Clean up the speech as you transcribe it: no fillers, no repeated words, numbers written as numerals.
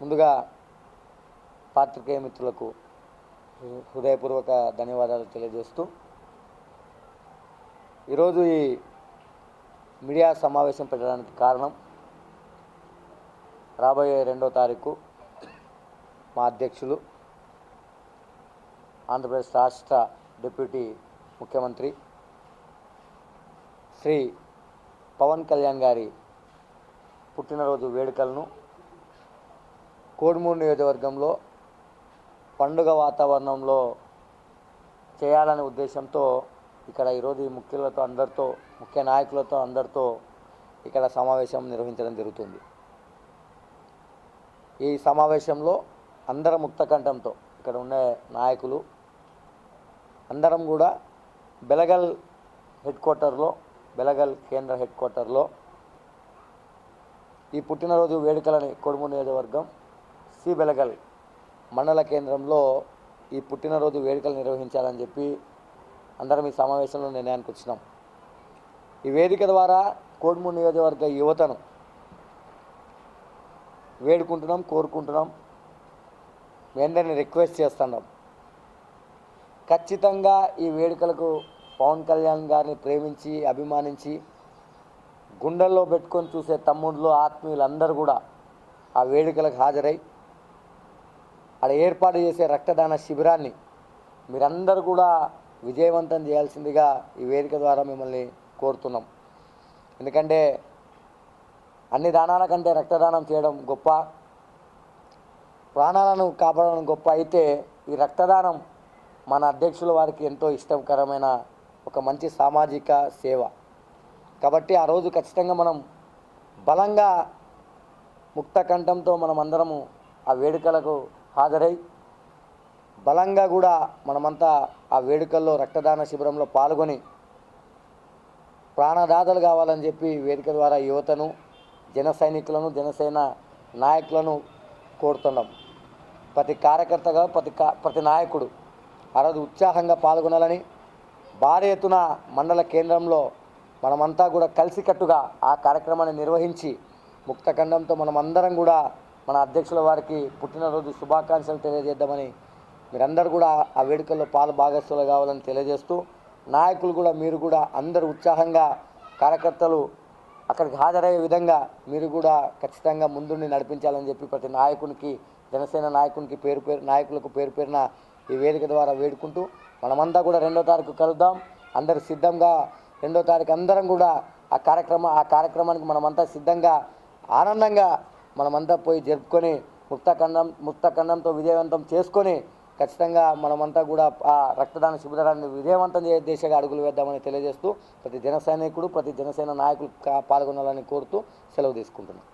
ముందుగా పాత్రికేయ మిత్రులకు హృదయపూర్వక ధన్యవాదాలు తెలియజేస్తూ ఈరోజు ఈ మీడియా సమావేశం పెట్టడానికి కారణం రాబోయే 2వ తారీఖు మా అధ్యక్షులు ఆంధ్రప్రదేశ్ రాష్ట్ర డిప్యూటీ ముఖ్యమంత్రి శ్రీ పవన్ కళ్యాణ్ గారి పుట్టినరోజు వేడుకలను కోడుమూరు నియోజకవర్గంలో పండుగ వాతావరణంలో చేయాలనే ఉద్దేశంతో ఇక్కడ ఈరోజు ఈ ముఖ్య నాయకులతో అందరితో ఇక్కడ సమావేశం నిర్వహించడం జరుగుతుంది. ఈ సమావేశంలో అందరం ముక్తకంఠంతో ఇక్కడ ఉన్న నాయకులు అందరం కూడా బెలగల్ కేంద్ర హెడ్ క్వార్టర్లో ఈ పుట్టినరోజు వేడుకలని కోడుమూరు నియోజకవర్గం సి బెలగల్ మండల కేంద్రంలో ఈ పుట్టినరోజు వేడుకలు నిర్వహించాలని చెప్పి అందరం ఈ సమావేశంలో నిర్ణయానికి వచ్చినాం. ఈ వేదిక ద్వారా కోడుమూరు నియోజకవర్గ యువతను వేడుకుంటున్నాం, కోరుకుంటున్నాం, మీ అందరినీ రిక్వెస్ట్ చేస్తున్నాం. ఖచ్చితంగా ఈ వేడుకలకు పవన్ కళ్యాణ్ గారిని ప్రేమించి అభిమానించి గుండెల్లో పెట్టుకొని చూసే తమ్ముళ్ళు ఆత్మీయులందరూ కూడా ఆ వేడుకలకు హాజరై అక్కడ ఏర్పాటు చేసే రక్తదాన శిబిరాన్ని మీరందరూ కూడా విజయవంతం చేయాల్సిందిగా ఈ వేదిక ద్వారా మిమ్మల్ని కోరుతున్నాం. ఎందుకంటే అన్ని దానాల కంటే రక్తదానం చేయడం గొప్ప, ప్రాణాలను కాపాడడం గొప్ప. అయితే ఈ రక్తదానం మన అధ్యక్షుల వారికి ఎంతో ఇష్టకరమైన ఒక మంచి సామాజిక సేవ కాబట్టి ఆ రోజు ఖచ్చితంగా మనం బలంగా ముక్త కంఠంతో మనం అందరము ఆ వేడుకలకు హాజరై బలంగా కూడా మనమంతా ఆ వేడుకల్లో రక్తదాన శిబిరంలో పాల్గొని ప్రాణదాతలు కావాలని చెప్పి వేదిక ద్వారా యువతను, జన సైనికులను, జనసేన నాయకులను కోరుతున్నాం. ప్రతి కార్యకర్తగా ప్రతి నాయకుడు ఆ రోజు ఉత్సాహంగా పాల్గొనాలని, భారీ ఎత్తున మండల కేంద్రంలో మనమంతా కూడా కలిసికట్టుగా ఆ కార్యక్రమాన్ని నిర్వహించి ముక్తఖండంతో మనమందరం కూడా మన అధ్యక్షుల వారికి పుట్టినరోజు శుభాకాంక్షలు తెలియజేద్దామని మీరందరూ కూడా ఆ వేడుకల్లో భాగస్వాములు కావాలని తెలియజేస్తూ, నాయకులు కూడా మీరు కూడా అందరూ ఉత్సాహంగా కార్యకర్తలు అక్కడికి హాజరయ్యే విధంగా మీరు కూడా ఖచ్చితంగా ముందుండి నడిపించాలని చెప్పి ప్రతి నాయకునికి, జనసేన నాయకునికి నాయకులకు పేరు పేరున ఈ వేదిక ద్వారా వేడుకుంటూ మనమంతా కూడా 2వ తారీఖు కలుద్దాం. అందరు సిద్ధంగా 2వ తారీఖు అందరం కూడా ఆ కార్యక్రమానికి మనమంతా సిద్ధంగా ఆనందంగా మనమంతా పోయి జరుపుకొని ముక్తఖండంతో విజయవంతం చేసుకొని ఖచ్చితంగా మనమంతా కూడా ఆ రక్తదాన శిబిరాన్ని విజయవంతం చేసే దిశగా అడుగులు వేద్దామని తెలియజేస్తూ ప్రతి జన సైనికుడు, ప్రతి జనసేన నాయకులు పాల్గొనాలని కోరుతూ సెలవు తీసుకుంటున్నాను.